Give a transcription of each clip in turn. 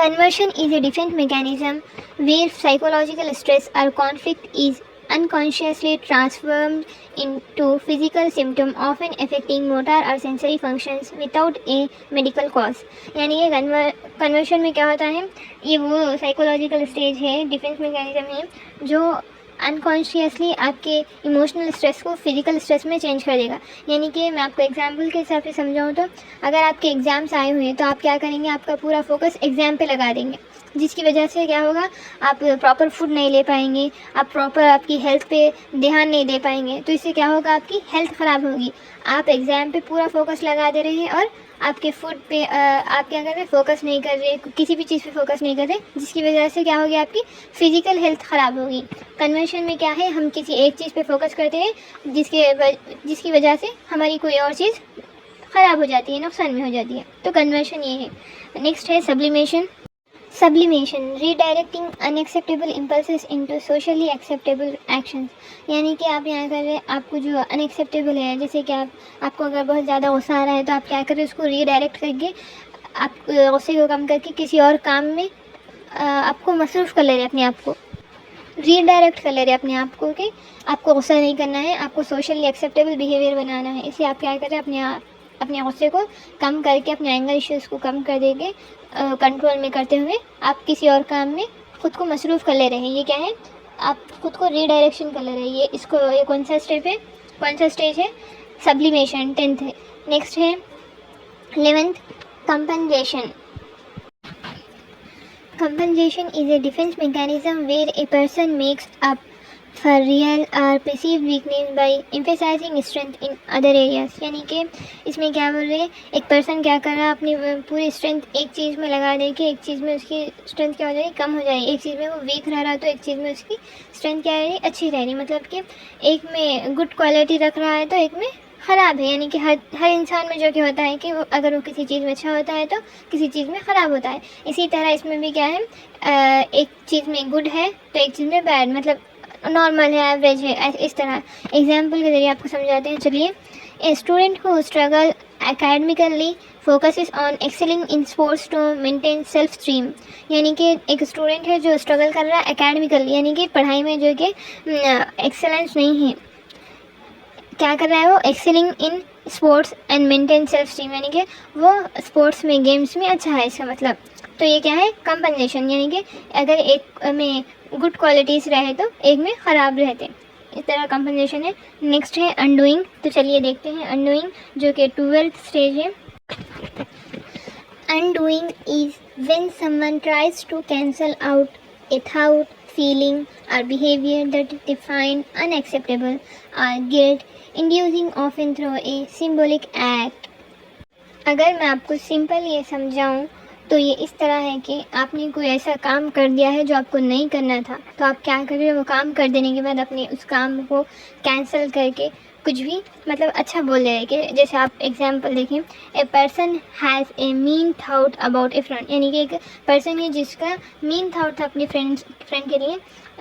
Conversion is a defense mechanism where psychological stress or conflict is unconsciously transformed into physical symptom, often affecting motor or sensory functions without a medical cause. यानी ये conversion में क्या होता है, ये वो psychological stage है, defence mechanism है जो अनकॉन्शियसली आपके इमोशनल स्ट्रेस को फिजिकल स्ट्रेस में चेंज कर देगा। यानी कि मैं आपको एग्जांपल के हिसाब से समझाऊँ तो अगर आपके एग्ज़ाम्स आए हुए हैं तो आप क्या करेंगे, आपका पूरा फोकस एग्ज़ाम पे लगा देंगे, जिसकी वजह से क्या होगा, आप प्रॉपर फूड नहीं ले पाएंगे, आप प्रॉपर आपकी हेल्थ पे ध्यान नहीं दे पाएंगे। तो इससे क्या होगा, आपकी हेल्थ ख़राब होगी। आप एग्ज़ाम पे पूरा फोकस लगा दे रहे हैं और आपके फूड पे आप क्या कर रहे हैं, फोकस नहीं कर रहे, किसी भी चीज़ पे फोकस नहीं कर रहे, जिसकी वजह से क्या होगी, आपकी फ़िज़िकल हेल्थ ख़राब होगी। कन्वर्शन में क्या है, हम किसी एक चीज़ पे फोकस करते हैं जिसकी वजह से हमारी कोई और चीज़ ख़राब हो जाती है, नुकसान में हो जाती है। तो कन्वर्शन ये है। नेक्स्ट है sublimation. Sublimation, redirecting unacceptable impulses into socially acceptable actions। यानी कि आप यहाँ कर रहे हैं, आपको जो अनएक्सेप्टेबल है, जैसे कि आपको अगर बहुत ज़्यादा गुस्सा आ रहा है तो आप क्या कर रहे हैं, उसको रीडायरेक्ट करके आप गुस्से को कम करके किसी और काम में आपको मसरूफ़ कर ले रहे हैं, अपने आप को रीडायरेक्ट कर ले रहे हैं अपने आप को, कि आपको गुस्सा नहीं करना है, आपको सोशली एक्सेप्टेबल बिहेवियर बनाना है। इसलिए आप क्या कर रहे हैं, अपने गुस्से को कम करके, अपने एंगर इश्यूज़ को कम कर देंगे, कंट्रोल में करते हुए आप किसी और काम में ख़ुद को मसरूफ़ कर ले रहे हैं। ये क्या है, आप ख़ुद को रीडायरेक्शन कर ले रहे हैं। ये कौन सा स्टेप है, कौन सा स्टेज है, सब्लिमेशन, 10th है। नेक्स्ट है 11th, compensation. Compensation is a defense mechanism where a person makes up for real or perceived weakness by emphasizing strength in other areas। यानी कि इसमें क्या बोल रहे हैं, एक पर्सन क्या कर रहा है, अपनी पूरी स्ट्रेंथ एक चीज़ में लगा दे कि एक चीज़ में उसकी स्ट्रेंथ क्या हो जाएगी, कम हो जाएगी। एक चीज़ में वो वीक रह रहा है तो एक चीज़ में उसकी स्ट्रेंथ क्या है, अच्छी रह रही। मतलब कि एक में गुड क्वालिटी रख रहा है तो एक में ख़राब है। यानी कि हर इंसान में जो कि होता है कि अगर वो किसी चीज़ में अच्छा होता है तो किसी चीज़ में ख़राब होता है। इसी तरह इसमें भी क्या है, एक चीज़ में गुड है तो एक चीज़ में बैड, मतलब नॉर्मल है, एवरेज है। इस तरह एग्जाम्पल के ज़रिए आपको समझाते हैं। चलिए, a student who struggle academically focuses on excelling in sports to maintain self esteem. यानी कि एक स्टूडेंट है जो स्ट्रगल कर रहा है एकेडमिकली, यानी कि पढ़ाई में जो कि एक्सेलेंस नहीं है, क्या कर रहा है वो, excelling in sports and maintain self esteem, यानी कि वो स्पोर्ट्स में, गेम्स में अच्छा है, इसका मतलब। तो ये क्या है, कंपनसेशन। यानी कि अगर एक में गुड क्वालिटीज़ रहे तो एक में ख़राब रहते, इस तरह कंपनसेशन है। नेक्स्ट है अनडूइंग। तो चलिए देखते हैं अनडूइंग, जो कि 12th स्टेज है। Undoing is when someone tries to cancel out a thought, feeling or behavior that they find unacceptable or guilt inducing often through a symbolic act। अगर मैं आपको सिंपल ये समझाऊं तो ये इस तरह है कि आपने कोई ऐसा काम कर दिया है जो आपको नहीं करना था, तो आप क्या कर रहे हो, वो काम कर देने के बाद अपने उस काम को कैंसिल करके कुछ भी मतलब अच्छा बोल रहे हैं। कि जैसे आप एग्जांपल देखें, a person has a mean thought about A friend. यानी कि एक पर्सन है जिसका मीन थाउट था अपने फ्रेंड के लिए,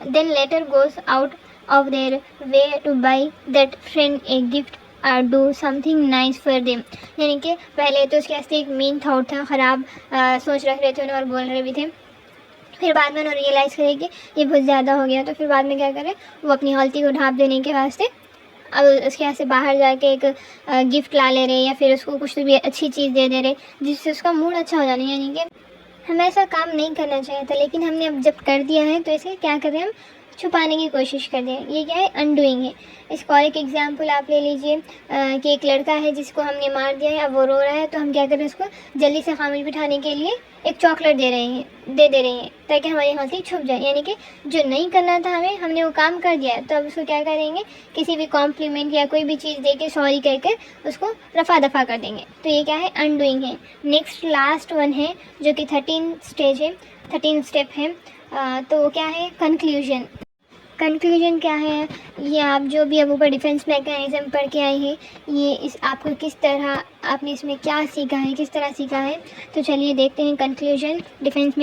then later goes out of their way to buy that friend a gift और do something nice for them. यानी कि पहले तो उसके वास्ते एक मीन थाउट था, ख़राब सोच रख रहे थे उन्हें और बोल रहे भी थे। फिर बाद में उन्होंने रियलाइज़ करे कि ये बहुत ज़्यादा हो गया, तो फिर बाद में क्या करें, वो अपनी गलती को ढाँप देने के वास्ते अब उसके यहाँ से बाहर जाके एक गिफ्ट ला ले रहे, या फिर उसको कुछ भी अच्छी चीज़ दे दे रहे जिससे उसका मूड अच्छा हो जाना। यानी कि हमें ऐसा काम नहीं करना चाहिए था, लेकिन हमने अब जब कर दिया है तो इसे क्या करें, हम छुपाने की कोशिश कर दें। ये क्या है, अनडूइंग है। इसको और एक एग्जांपल आप ले लीजिए कि एक लड़का है जिसको हमने मार दिया है, अब वो रो रहा है, तो हम क्या करें, उसको जल्दी से खामोश बिठाने के लिए एक चॉकलेट दे दे रहे हैं ताकि हमारी हंसी छुप जाए। यानी कि जो नहीं करना था हमने वो काम कर दिया है, तो अब उसको क्या करेंगे, किसी भी कॉम्प्लीमेंट या कोई भी चीज़ दे के सॉरी कहकर उसको रफा दफा कर देंगे। तो ये क्या है, अनडूइंग है। नेक्स्ट लास्ट वन है जो कि 13th स्टेज है, 13th स्टेप है। तो क्या है, कंक्लूजन। कंक्लूजन क्या है, ये आप जो भी अब ऊपर डिफेंस मैकेनिज्म पढ़ के आए हैं, ये इस आपको किस तरह, आपने इसमें क्या सीखा है, किस तरह सीखा है। तो चलिए देखते हैं conclusion. Defence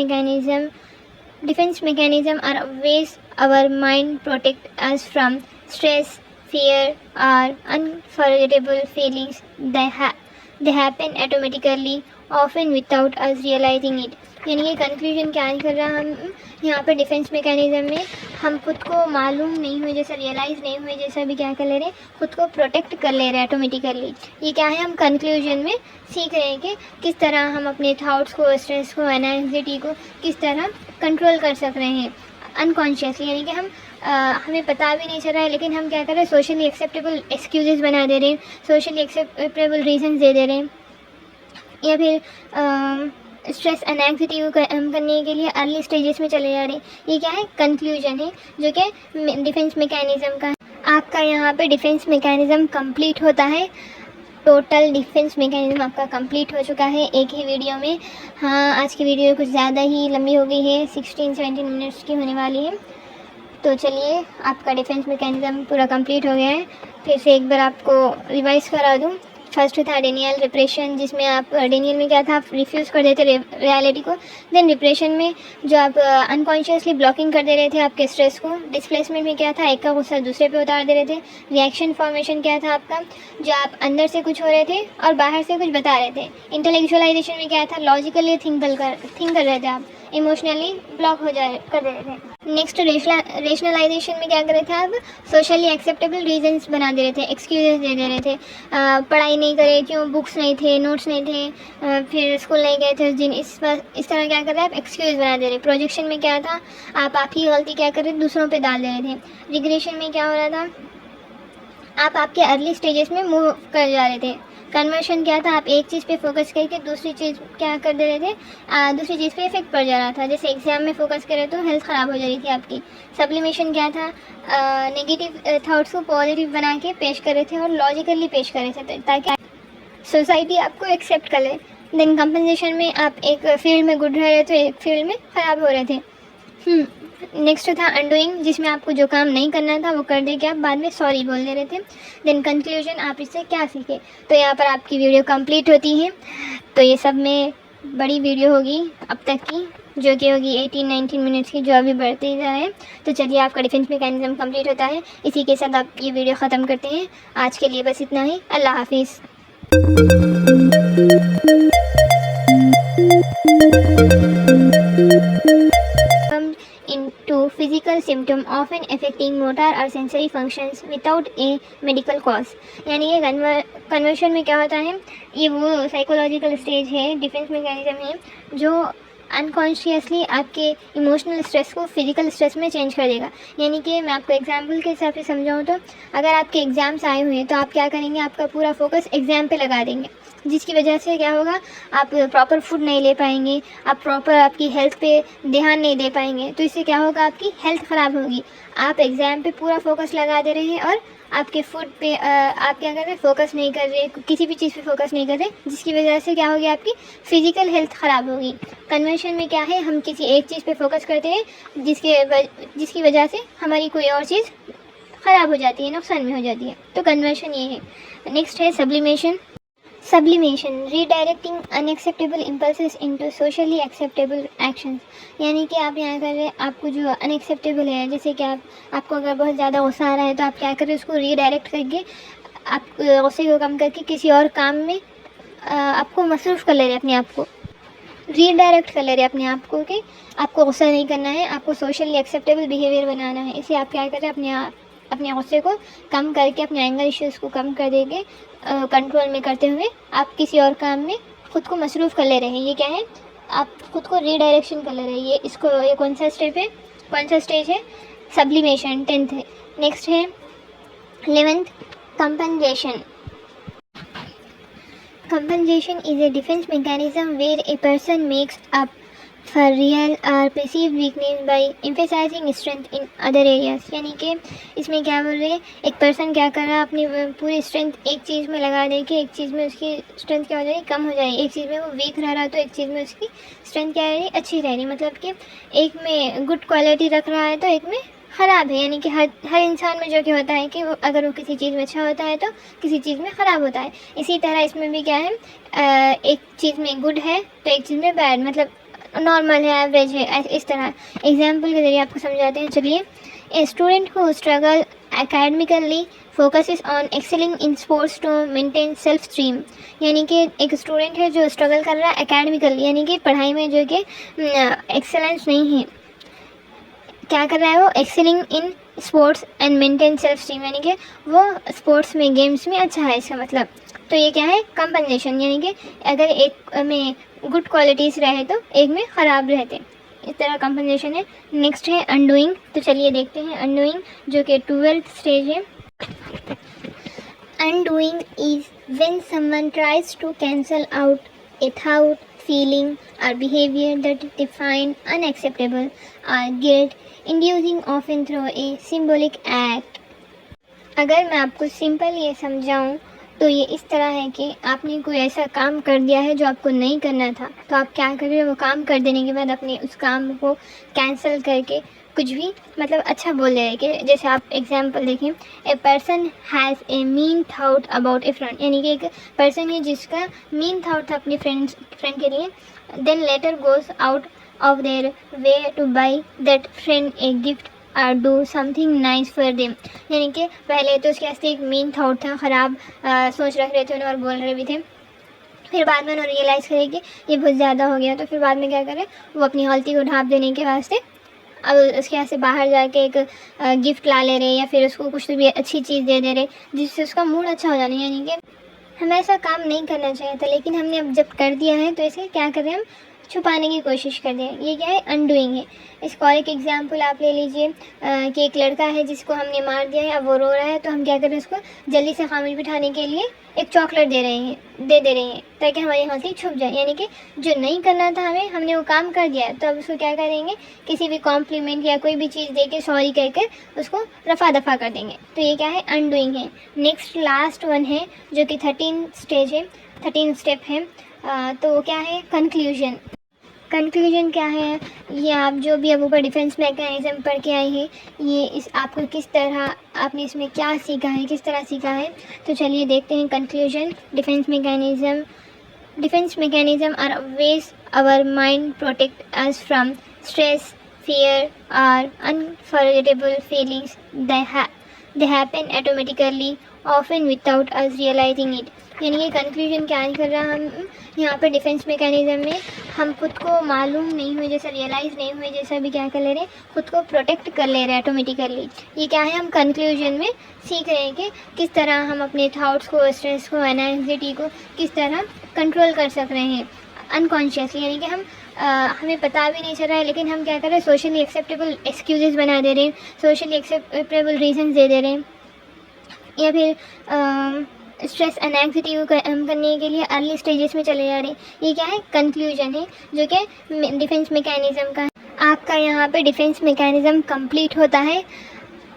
mechanism are ways our mind protect us from stress, fear or unforgettable feelings. They happen automatically, often without us realizing it. यानी कि कंक्लूजन क्या कर रहा है, हम यहाँ पर डिफेंस मैकेनिज्म में हम खुद को मालूम नहीं हुए जैसा, रियलाइज़ नहीं हुए जैसा भी क्या कर ले रहे हैं, खुद को प्रोटेक्ट कर ले रहे हैं ऑटोमेटिकली। ये क्या है, हम कंक्लूजन में सीख रहे हैं कि किस तरह हम अपने थाट्स को, स्ट्रेस को, एंजाइटी को किस तरह कंट्रोल कर सक रहे हैं अनकॉन्शियसली। यानी कि हम हमें पता भी नहीं चल रहा है, लेकिन हम क्या कर रहे हैं, सोशली एक्सेप्टेबल एक्सक्यूजेस बना दे रहे हैं, सोशली एक्सेप्टेबल रीजन दे दे रहे हैं, या फिर स्ट्रेस एंड एंग्जाइटी को कम करने के लिए अर्ली स्टेजेस में चले जा रहे हैं। ये क्या है, कंक्लूजन है जो कि डिफेंस मैकेनिज्म का है। आपका यहाँ पे डिफेंस मैकेनिज्म कंप्लीट होता है, टोटल डिफेंस मैकेनिज्म आपका कंप्लीट हो चुका है एक ही वीडियो में। हाँ, आज की वीडियो कुछ ज़्यादा ही लंबी हो गई है, 16-17 मिनट्स की होने वाली है। तो चलिए, आपका डिफेंस मैकेनिज्म पूरा कंप्लीट हो गया है। फिर से एक बार आपको रिवाइज करा दूँ। फर्स्ट था डेनियल रिप्रेशन, जिसमें आप डेनियल में क्या था, आप रिफ्यूज़ कर देते रियलिटी को। देन रिप्रेशन में जो आप अनकॉन्शियसली ब्लॉकिंग कर दे रहे थे आपके स्ट्रेस को। डिस्प्लेसमेंट में क्या था, एक का गुस्सा दूसरे पे उतार दे रहे थे। रिएक्शन फॉर्मेशन क्या था आपका, जो आप अंदर से कुछ हो रहे थे और बाहर से कुछ बता रहे थे। इंटेलेक्चुअलाइजेशन में क्या था, लॉजिकली थिंक कर रहे थे आप, इमोशनली ब्लॉक कर रहे थे। नेक्स्ट रेशनलाइजेशन में क्या कर रहे थे आप, सोशली एक्सेप्टेबल रीजंस बना दे रहे थे, एक्सक्यूजेस दे दे रहे थे। पढ़ाई नहीं करे, क्यों, बुक्स नहीं थे, नोट्स नहीं थे, फिर स्कूल नहीं गए थे उस दिन, इस तरह क्या कर रहे हैं आप, एक्सक्यूज बना दे रहे। प्रोजेक्शन में क्या था, आप ही गलती क्या कर रहे थे, दूसरों पे डाल दे रहे थे। रिग्रेशन में क्या हो रहा था, आप आपके अर्ली स्टेजेस में मूव कर जा रहे थे। कन्वर्शन क्या था, आप एक चीज़ पे फोकस करके दूसरी चीज़ क्या कर दे रहे थे, दूसरी चीज़ पे इफेक्ट पड़ जा रहा था। जैसे एग्जाम में फोकस करे तो हेल्थ ख़राब हो जा रही थी आपकी। सब्लिमेशन क्या था, नेगेटिव थॉट्स को पॉजिटिव बना के पेश कर रहे थे और लॉजिकली पेश कर रहे थे ताकि सोसाइटी आपको एक्सेप्ट कर ले। देन कंपनसेशन में आप एक फील्ड में गुड रह रहे थे, एक फील्ड में ख़राब हो रहे थे। नेक्स्ट था अनडूइंग, जिसमें आपको जो काम नहीं करना था वो कर दे के आप बाद में सॉरी बोल दे रहे थे। देन कंक्लूजन, आप इससे क्या सीखे। तो यहाँ पर आपकी वीडियो कंप्लीट होती है। तो ये सब में बड़ी वीडियो होगी अब तक की, जो कि होगी 18-19 मिनट्स की, जो अभी बढ़ते ही जा रहे हैं। तो चलिए, आपका डिफेंस मैकेनिज्म कंप्लीट होता है। इसी के साथ आप ये वीडियो ख़त्म करते हैं। आज के लिए बस इतना ही। अल्लाह हाफिज़। Into physical symptom often affecting motor or sensory functions without a medical cause। यानी ये कन्वर्शन में क्या होता है, ये वो साइकोलॉजिकल स्टेज है, डिफेंस मैकेनिज्म है, जो अनकॉन्शियसली आपके इमोशनल स्ट्रेस को फिजिकल स्ट्रेस में चेंज कर देगा। यानी कि मैं आपको एग्जांपल के हिसाब से समझाऊँ तो, अगर आपके एग्ज़ाम्स आए हुए हैं तो आप क्या करेंगे, आपका पूरा फोकस एग्ज़ाम पे लगा देंगे, जिसकी वजह से क्या होगा, आप प्रॉपर फूड नहीं ले पाएंगे, आप प्रॉपर आपकी हेल्थ पे ध्यान नहीं दे पाएंगे। तो इससे क्या होगा, आपकी हेल्थ ख़राब होगी। आप एग्ज़ाम पे पूरा फोकस लगा दे रहे हैं और आपके फूड पे आप क्या कर रहे हैं, फोकस नहीं कर रहे, किसी भी चीज़ पे फोकस नहीं कर रहे, जिसकी वजह से क्या होगी, आपकी फ़िज़िकल हेल्थ ख़राब होगी। कन्वर्शन में क्या है, हम किसी एक चीज़ पे फोकस करते हैं जिसकी वजह से हमारी कोई और चीज़ ख़राब हो जाती है, नुकसान में हो जाती है। तो कन्वर्शन ये है। नेक्स्ट है sublimation. Redirecting unacceptable impulses into socially acceptable actions. यानी कि आप यहाँ कर रहे हैं, आपको जो अनएक्सेप्टेबल है, जैसे कि आपको अगर बहुत ज़्यादा गुस्सा आ रहा है तो आप क्या कर रहे हैं, उसको रीडायरेक्ट करके, आप गुस्से को कम करके किसी और काम में आपको मसरूफ़ कर ले रहे हैं, अपने आप को रीडायरेक्ट कर ले रहे हैं अपने आप को, कि आपको गुस्सा नहीं करना है, आपको सोशली एक्सेप्टेबल बिहेवियर बनाना है। इसे आप क्या कर रहे हैं, अपने गुस्से को कम करके, अपने एंगर इश्यूज़ को कम कर देंगे, कंट्रोल में करते हुए आप किसी और काम में ख़ुद को मसरूफ़ कर ले रहे हैं। ये क्या है, आप ख़ुद को रीडायरेक्शन कर ले रहे हैं। ये कौन सा स्टेप है, कौन सा स्टेज है, सब्लिमेशन, 10th है। नेक्स्ट है 11th, compensation. Compensation is a defense mechanism where a person makes up for real or perceived weakness by emphasizing strength in other areas। यानी कि इसमें क्या बोल रहे हैं, एक पर्सन क्या कर रहा है, अपनी पूरी स्ट्रेंथ एक चीज़ में लगा दे के एक चीज़ में उसकी स्ट्रेंथ क्या हो जाएगी, कम हो जाएगी। एक चीज़ में वो वीक रह रहा है तो एक चीज़ में उसकी स्ट्रेंथ क्या रह रही, अच्छी रह रही। मतलब कि एक में गुड क्वालिटी रख रहा है तो एक में ख़राब है। यानी कि हर इंसान में जो कि होता है कि वो अगर वो किसी चीज़ में अच्छा होता है तो किसी चीज़ में ख़राब होता है। इसी तरह इसमें भी क्या है, एक चीज़ में गुड है तो एक चीज़ में बैड, मतलब नॉर्मल है, एवरेज है, इस तरह एग्जाम्पल के ज़रिए आपको समझाते हैं। चलिए, a student who struggle academically focuses on excelling in sports to maintain self stream। यानी कि एक स्टूडेंट है जो स्ट्रगल कर रहा है एकेडमिकली, यानी कि पढ़ाई में जो कि एक्सेलेंस नहीं है, क्या कर रहा है वो, excelling in sports and maintain self esteem, यानी कि वो स्पोर्ट्स में, गेम्स में अच्छा है, इसका मतलब। तो ये क्या है, कंपनसेशन, यानी कि अगर एक में गुड क्वालिटीज़ रहे तो एक में ख़राब रहते, इस तरह कंपनसेशन है। नेक्स्ट है अनडूइंग। तो चलिए देखते हैं अनडूइंग, जो कि 12th स्टेज है। Undoing is when someone tries to cancel out a thought, feeling or behavior that they find unacceptable or guilt inducing often through a symbolic act। अगर मैं आपको सिंपल ये समझाऊं तो ये इस तरह है कि आपने कोई ऐसा काम कर दिया है जो आपको नहीं करना था, तो आप क्या कर रहे हो, वो काम कर देने के बाद अपने उस काम को कैंसिल करके कुछ भी मतलब अच्छा बोल रहे हैं। कि जैसे आप एग्जांपल देखें, a person has a mean thought about A friend, यानी कि एक पर्सन है जिसका मीन थाउट था अपने फ्रेंड के लिए, then later goes out of their way to buy that friend a gift और do something nice for them. यानी कि पहले तो उसके वास्ते एक मीन थाउट था, ख़राब सोच रख रहे थे उन्हें और बोल रहे भी थे, फिर बाद में उन्होंने रियलाइज़ करे कि ये बहुत ज़्यादा हो गया, तो फिर बाद में क्या करें, वो अपनी गलती को ढाँप देने के वास्ते अब उसके यहाँ से बाहर जाके एक गिफ्ट ला ले रहे, या फिर उसको कुछ भी अच्छी चीज़ दे दे रहे जिससे उसका मूड अच्छा हो जाना। यानी कि हमें ऐसा काम नहीं करना चाहिए था, लेकिन हमने अब जब कर दिया है तो इसे क्या करें, हम छुपाने की कोशिश कर दें। ये क्या है, अनडूइंग है। इसका और एक एग्जांपल आप ले लीजिए कि एक लड़का है जिसको हमने मार दिया है, अब वो रो रहा है, तो हम क्या करें, उसको जल्दी से खामिल बिठाने के लिए एक चॉकलेट दे रहे हैं ताकि हमारी हंसी छुप जाए। यानी कि जो नहीं करना था हमें, हमने वो काम कर दिया है, तो अब उसको क्या करेंगे, किसी भी कॉम्प्लीमेंट या कोई भी चीज़ दे के सॉरी कहकर उसको रफ़ा दफ़ा कर देंगे। तो ये क्या है, अनडूइंग है। नेक्स्ट लास्ट वन है जो कि 13 स्टेज है, 13 स्टेप है। तो वो क्या है, कंक्लूजन। कंक्लूजन क्या है, ये आप जो भी अब ऊपर डिफेंस मैकेनिज़्म पढ़ के आए हैं, ये इस आपको किस तरह, आपने इसमें क्या सीखा है, किस तरह सीखा है। तो चलिए देखते हैं conclusion. Defence mechanism are ways our mind protect us from stress, fear और unforgettable feelings. They happen automatically often without us realising it. यानी कि कंक्लूजन क्या कर रहा है, हम यहाँ पर डिफेंस मैकेनिज़्म में हम खुद को मालूम नहीं हुए जैसा, रियलाइज़ नहीं हुए जैसा भी क्या कर ले रहे हैं, खुद को प्रोटेक्ट कर ले रहे हैं ऑटोमेटिकली। ये क्या है, हम कंक्लूजन में सीख रहे हैं कि किस तरह हम अपने थाट्स को, स्ट्रेस को, एंजाइटी को किस तरह कंट्रोल कर सक रहे हैं अनकॉन्शियसली। यानी कि हम हमें पता भी नहीं चल रहा है, लेकिन हम क्या कर रहे हैं, सोशली एक्सेप्टेबल एक्सक्यूज़ बना दे रहे हैं, सोशली एक्सेप्टेबल रीजन दे रहे हैं, या फिर स्ट्रेस एंड एंग्जाइटी को कम करने के लिए अर्ली स्टेजेस में चले जा रहे हैं। ये क्या है, कंक्लूजन है, जो कि डिफेंस मैकेनिज़्म का है। आपका यहाँ पे डिफेंस मैकेनिज़्म कंप्लीट होता है।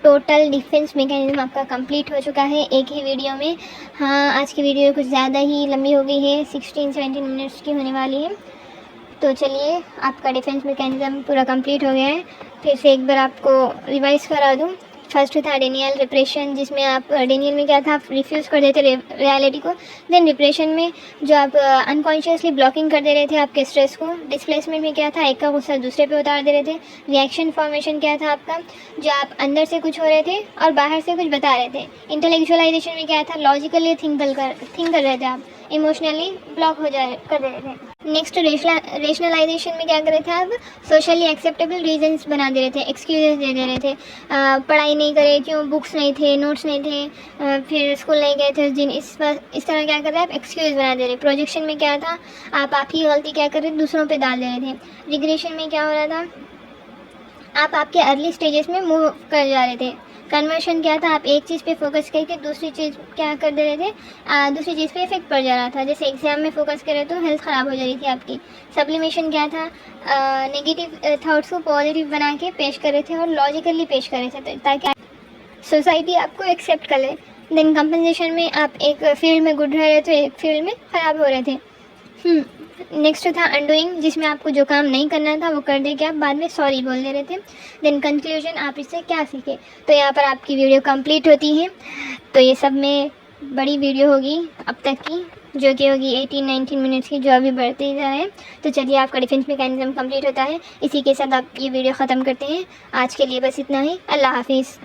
टोटल डिफेंस मैकेनिज़्म आपका कंप्लीट हो चुका है एक ही वीडियो में। हाँ, आज की वीडियो कुछ ज़्यादा ही लंबी हो गई है, 16-17 मिनट्स की होने वाली है। तो चलिए, आपका डिफेंस मैकेनिज़्म पूरा कंप्लीट हो गया है। फिर से एक बार आपको रिवाइज़ करा दूँ। फर्स्ट था डेनियल रिप्रेशन, जिसमें आप डेनियल में क्या था, आप रिफ्यूज़ कर देते रियलिटी को। देन रिप्रेशन में जो आप अनकॉन्शियसली ब्लॉकिंग कर दे रहे थे आपके स्ट्रेस को। डिस्प्लेसमेंट में क्या था, एक का गुस्सा दूसरे पे उतार दे रहे थे। रिएक्शन फॉर्मेशन क्या था आपका, जो आप अंदर से कुछ हो रहे थे और बाहर से कुछ बता रहे थे। इंटेलेक्चुअलाइजेशन में क्या था, लॉजिकली थिंक कर रहे थे आप, इमोशनली ब्लॉक कर रहे थे। नेक्स्ट रेशनलाइजेशन में क्या कर रहे थे आप, सोशली एक्सेप्टेबल रीजंस बना दे रहे थे, एक्सक्यूजेस दे दे रहे थे। पढ़ाई नहीं करे, क्यों, बुक्स नहीं थे, नोट्स नहीं थे, फिर स्कूल नहीं गए थे उस दिन, इस तरह क्या कर रहे हैं आप, एक्सक्यूज बना दे रहे। प्रोजेक्शन में क्या था, आप ही गलती क्या कर रहे थे, दूसरों पे डाल दे रहे थे। रिग्रेशन में क्या हो रहा था, आप आपके अर्ली स्टेजेस में मूव कर जा रहे थे। कन्वर्शन क्या था, आप एक चीज़ पे फोकस करके दूसरी चीज़ क्या कर दे रहे थे, दूसरी चीज़ पे इफेक्ट पड़ जा रहा था। जैसे एग्जाम में फोकस करे तो हेल्थ ख़राब हो जा रही थी आपकी। सब्लिमेशन क्या था, नेगेटिव थॉट्स को पॉजिटिव बना के पेश कर रहे थे और लॉजिकली पेश कर रहे थे ताकि सोसाइटी आपको एक्सेप्ट कर ले। देन कंपनसेशन में आप एक फील्ड में गुड रह रहे थे, एक फील्ड में ख़राब हो रहे थे। नेक्स्ट था अनडूइंग, जिसमें आपको जो काम नहीं करना था वो कर दे के आप बाद में सॉरी बोल दे रहे थे। देन कंक्लूजन, आप इससे क्या सीखे। तो यहाँ पर आपकी वीडियो कंप्लीट होती है। तो ये सब में बड़ी वीडियो होगी अब तक की। जो कि होगी 18-19 मिनट्स की, जो अभी बढ़ती जाए। तो चलिए, आपका डिफेंस मैकेनिज्म कंप्लीट होता है। इसी के साथ आप ये वीडियो ख़त्म करते हैं। आज के लिए बस इतना ही। अल्लाह हाफिज़।